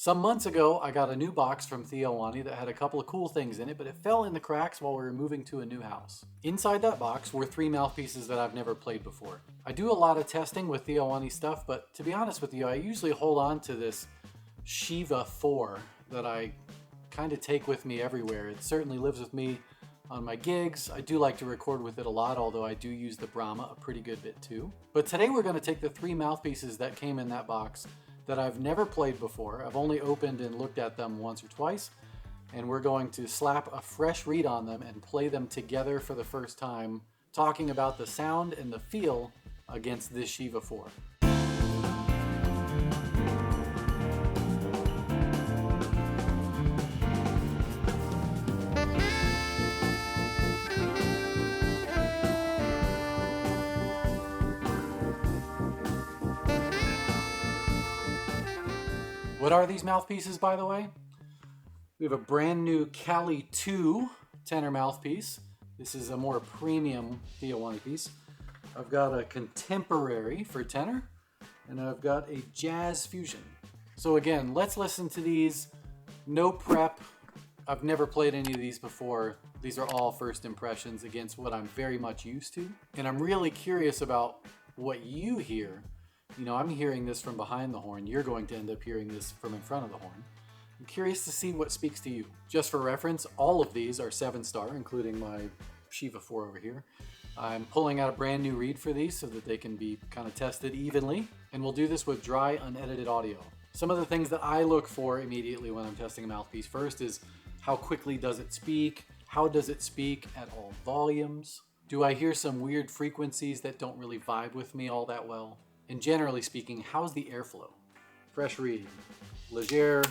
Some months ago, I got a new box from Theo Wanne that had a couple of cool things in it, but it fell in the cracks while we were moving to a new house. Inside that box were 3 mouthpieces that I've never played before. I do a lot of testing with Theo Wanne stuff, but to be honest with you, I usually hold on to this Shiva 4 that I kind of take with me everywhere. It certainly lives with me on my gigs. I do like to record with it a lot, although I do use the Brahma a pretty good bit too. But today we're going to take the 3 mouthpieces that came in that box that I've never played before. I've only opened and looked at them once or twice, and we're going to slap a fresh reed on them and play them together for the first time, talking about the sound and the feel against this Shiva 4. What are these mouthpieces, by the way? We have a brand new Cali 2 tenor mouthpiece. This is a more premium Theo Wanne piece. I've got a contemporary for tenor, and I've got a jazz fusion. So again, let's listen to these. No prep. I've never played any of these before. These are all first impressions against what I'm very much used to. And I'm really curious about what you hear. You know, I'm hearing this from behind the horn. You're going to end up hearing this from in front of the horn. I'm curious to see what speaks to you. Just for reference, all of these are 7-star, including my Shiva 4 over here. I'm pulling out a brand new reed for these so that they can be kind of tested evenly. And we'll do this with dry, unedited audio. Some of the things that I look for immediately when I'm testing a mouthpiece first is how quickly does it speak? How does it speak at all volumes? Do I hear some weird frequencies that don't really vibe with me all that well? And generally speaking, how's the airflow? Fresh reed, Leger,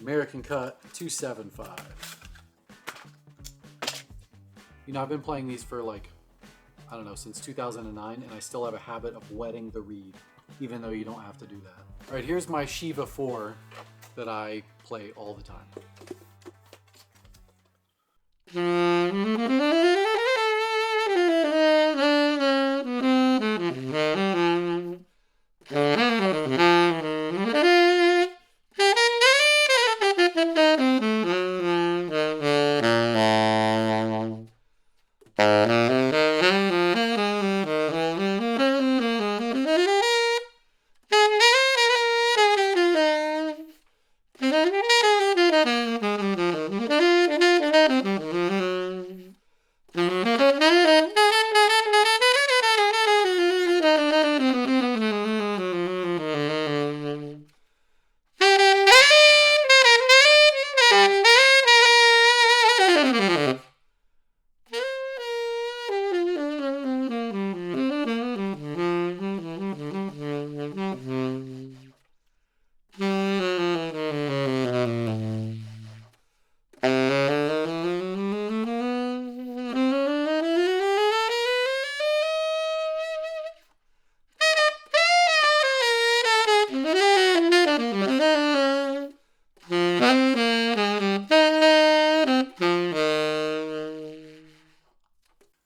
American cut, 275. You know, I've been playing these for I don't know, since 2009, and I still have a habit of wetting the reed, even though you don't have to do that. All right, here's my Shiva 4 that I play all the time.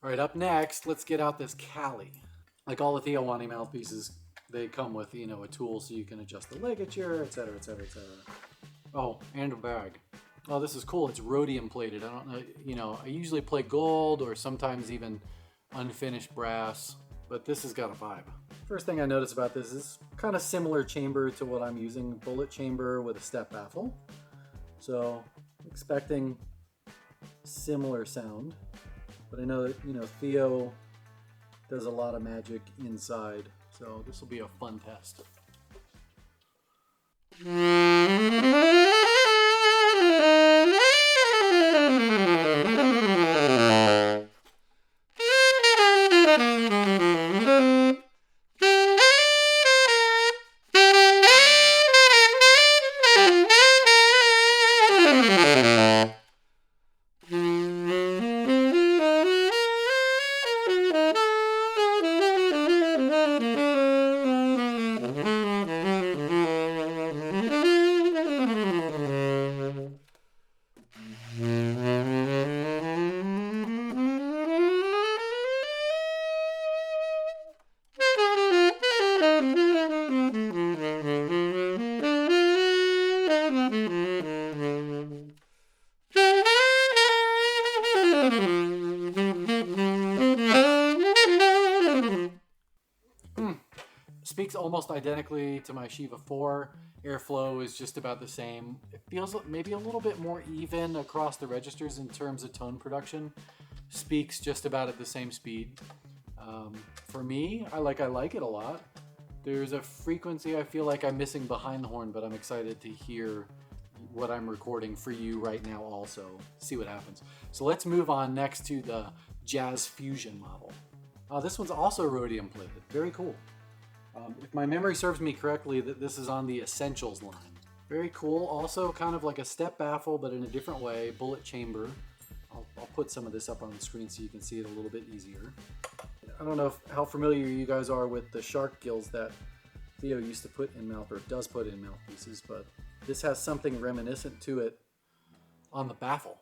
All right, up next, let's get out this Cali. Like all the Theo Wanne mouthpieces, they come with, you know, a tool so you can adjust the ligature, etc., etc., etc. Oh, and a bag. Oh, this is cool. It's rhodium plated. I don't know, you know, I usually play gold or sometimes even unfinished brass, but this has got a vibe. First thing I notice about this is kind of similar chamber to what I'm using, bullet chamber with a step baffle. So, expecting similar sound. But I know that, you know, Theo does a lot of magic inside, so this will be a fun test. Speaks almost identically to my Shiva 4. Airflow is just about the same. It feels maybe a little bit more even across the registers in terms of tone production. Speaks just about at the same speed. For me, I like it a lot. There's a frequency I feel like I'm missing behind the horn, but I'm excited to hear what I'm recording for you right now also. See what happens. So let's move on next to the Jazz Fusion model. This one's also rhodium plated. Very cool. If my memory serves me correctly, that this is on the Essentials line. Very cool. Also kind of like a step baffle, but in a different way. Bullet chamber. I'll put some of this up on the screen so you can see it a little bit easier. I don't know how familiar you guys are with the shark gills that Theo used to put in mouth, or does put in mouthpieces, but this has something reminiscent to it on the baffle.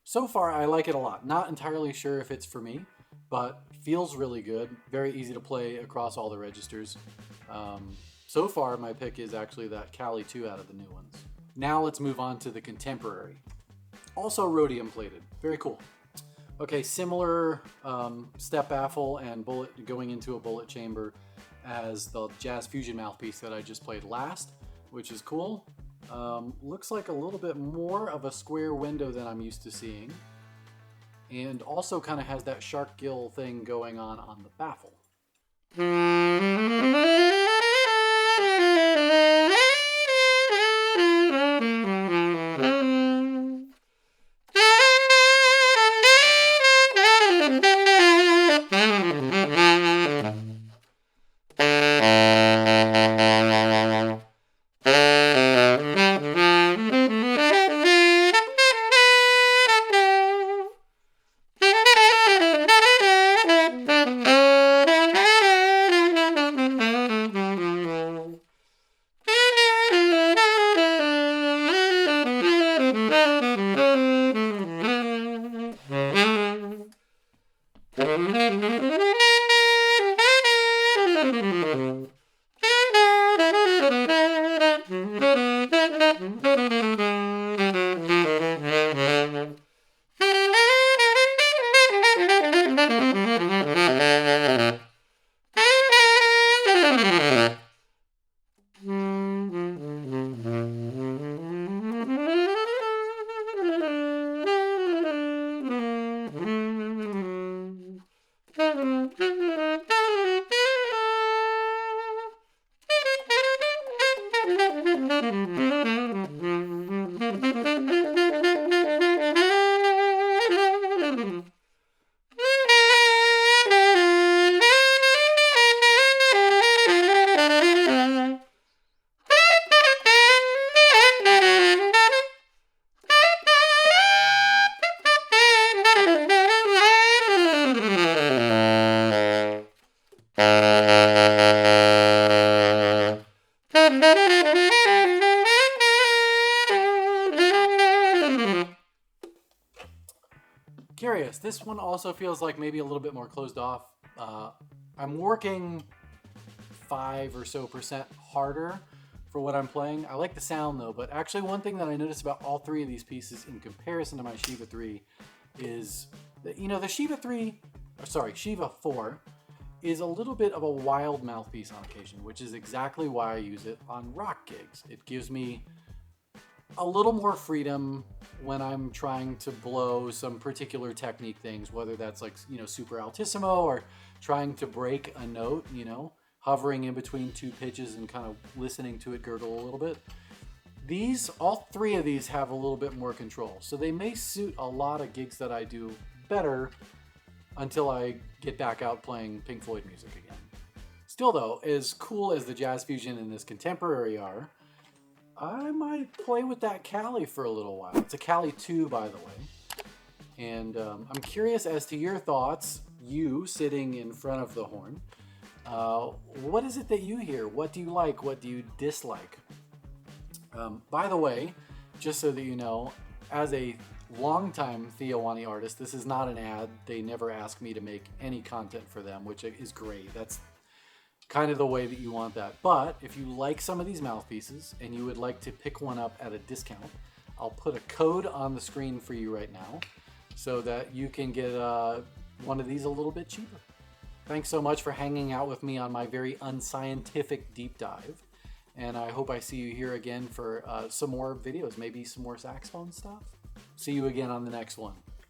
So far, I like it a lot. Not entirely sure if it's for me, but feels really good. Very easy to play across all the registers. So far, my pick is actually that Cali 2 out of the new ones. Now let's move on to the Contemporary. Also rhodium plated. Very cool. Okay, similar step baffle and bullet going into a bullet chamber as the Jazz Fusion mouthpiece that I just played last, which is cool. Looks like a little bit more of a square window than I'm used to seeing. And also kind of has that shark gill thing going on the baffle. Curious. This one also feels like maybe a little bit more closed off. I'm working 5% or so harder for what I'm playing. I like the sound though, but actually one thing that I noticed about all three of these pieces in comparison to my Shiva 3 is that, you know, the Shiva 4 is a little bit of a wild mouthpiece on occasion, which is exactly why I use it on rock gigs. It gives me a little more freedom when I'm trying to blow some particular technique things, whether that's like, you know, super altissimo or trying to break a note, you know, hovering in between two pitches and kind of listening to it gurgle a little bit. All three of these have a little bit more control. So they may suit a lot of gigs that I do better until I get back out playing Pink Floyd music again. Still though, as cool as the jazz fusion and this contemporary are, I might play with that Cali for a little while. It's a Cali 2, by the way. And I'm curious as to your thoughts, you sitting in front of the horn. What is it that you hear? What do you like? What do you dislike? By the way, just so that you know, as a longtime Theo Wanne artist, this is not an ad. They never ask me to make any content for them, which is great. That's kind of the way that you want that. But if you like some of these mouthpieces and you would like to pick one up at a discount, I'll put a code on the screen for you right now so that you can get one of these a little bit cheaper. Thanks so much for hanging out with me on my very unscientific deep dive. And I hope I see you here again for some more videos, maybe some more saxophone stuff. See you again on the next one.